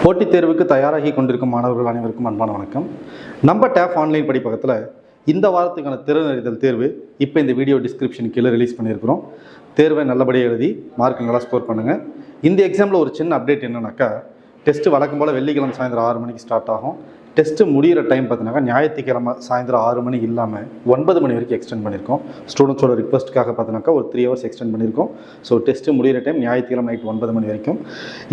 போட்டித் தேர்வுக்கு தயாராகி கொண்டிருக்கும் மாணவர்கள் அனைவருக்கும் அன்பான வணக்கம். நம்ம டேப் ஆன்லைன் படிப்பகத்தில் இந்த வாரத்துக்கான திறனறிதல் தேர்வு இப்போ இந்த வீடியோ டிஸ்கிரிப்ஷன் கீழே ரிலீஸ் பண்ணியிருக்கிறோம். தேர்வை நல்லபடியாக எழுதி மார்க்குங்களா ஸ்கோர் பண்ணுங்கள். இந்த எக்ஸாமில் ஒரு சின்ன அப்டேட் என்னன்னாக்கா, டெஸ்ட்டு வழக்கம் போல் வெள்ளிக்கிழமை சாயந்தரம் 6 மணிக்கு ஸ்டார்ட் ஆகும். டெஸ்ட்டு முடிகிற டைம் பார்த்தினாக்கா ஞாயிற்றுக்கிழமை சாயந்தரம் 6 மணி இல்லாமல் 9 மணி வரைக்கும் எக்ஸ்டெண்ட் பண்ணியிருக்கோம். ஸ்டூடெண்ட்ஸோட ரிக்வஸ்ட்டுக்காக பார்த்தினாக்கா ஒரு 3 ஹவர்ஸ் எக்ஸ்டெண்ட் பண்ணியிருக்கோம். ஸோ டெஸ்ட்டு முடிகிற டைம் ஞாயிற்றுக்கிழமை நைட் 9 மணி வரைக்கும்.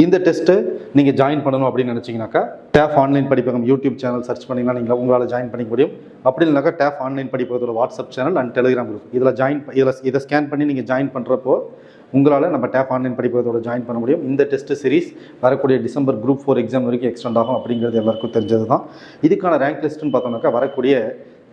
இந்த டெஸ்ட்டு நீங்கள் ஜாயின் பண்ணணும் அப்படின்னு நினச்சிங்கனாக்கா, tap online Padippagam YouTube channel search பண்ணிங்கன்னா நீங்கள் உங்களால் ஜாயின் பண்ணிக்க முடியும். அப்படி இல்லைனாக்கா டேப் ஆன்லைன் படிப்பகத்தோட WhatsApp channel and Telegram group இதை ஸ்கேன் பண்ணி நீங்கள் ஜாயின் பண்ணுறப்போ உங்களால் நம்ம டேப் ஆன்லைன் படிப்பதோட ஜாயின் பண்ண முடியும். இந்த டெஸ்ட் சீரிஸ் வரக்கூடிய டிசம்பர் குரூப் 4 எக்ஸாம் வரைக்கும் எக்ஸ்டெண்ட் ஆகும் அப்படிங்கிறது எல்லாருக்கும் தெரிஞ்சது தான். இதுக்கான ரேங்க் லிஸ்ட்டுன்னு பார்த்தோம்னாக்கா வரக்கூடிய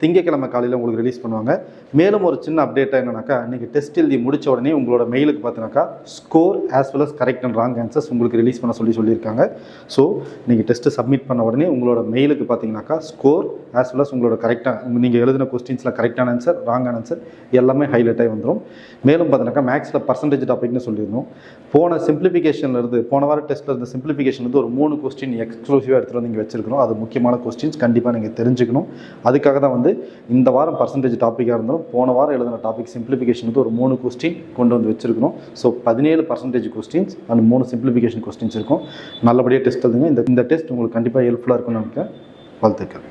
திங்கக்கிழமை காலையில் உங்களுக்கு ரிலீஸ் பண்ணுவாங்க. மேலும் ஒரு சின்ன அப்டேட்டாக என்னன்னாக்கா, நீங்கள் டெஸ்ட் எழுதி முடித்த உடனே உங்களோட மெயிலுக்கு பார்த்தீங்கன்னாக்கா score as well as correct and wrong answers உங்களுக்கு ரிலீஸ் பண்ண சொல்லியிருக்காங்க. ஸோ நீங்கள் டெஸ்ட்டு சப்மிட் பண்ண உடனே உங்களோட மெயிலுக்கு பார்த்தீங்கன்னாக்கா ஸ்கோர் ஆஸ் வெல் அஸ் உங்களோட கரெக்டாக நீங்கள் எழுதின கொஸ்டின்ஸில் கரெக்டான ஆன்சர் ராங்கான ஆன்சர் எல்லாமே ஹைலைட் ஆகி வந்துடும். மேலும் பார்த்தீங்கன்னாக்கா மேக்ஸில் பர்சன்டேஜ் டாபிக்னு சொல்லியிருந்தோம். போன சிம்பிளிஃபிகேஷன்லேருந்து போன வார டெஸ்ட்டில் இருந்த சிம்பிளிஃபிகேஷன்லேருந்து ஒரு 3 கொஸ்டின் எக்ஸ்க்ளூசிவாக எடுத்துகிட்டு வந்து நீங்கள் வச்சிருக்கணும். அது முக்கியமான கொஸ்டின்ஸ், கண்டிப்பாக நீங்கள் தெரிஞ்சுக்கணும். அதுக்காக தான் இந்த வாரம் பர்சன்டேஜ் டாப்பிக்காக இருந்தாலும் போன வாரம் எழுதின டாபிக் சிம்பிளிஃபிகேஷனுக்கு ஒரு 3 கொஸ்டின் கொண்டு வந்து வச்சிருக்கணும். So 17% questions and 3 simplification questions இருக்கும். நல்லபடியாக டெஸ்ட் எழுதுங்க. இந்த டெஸ்ட் உங்களுக்கு கண்டிப்பாக ஹெல்ப்ஃபுல்லாக இருக்கும்னு நினைக்கிறேன். வாழ்த்துக்கள்.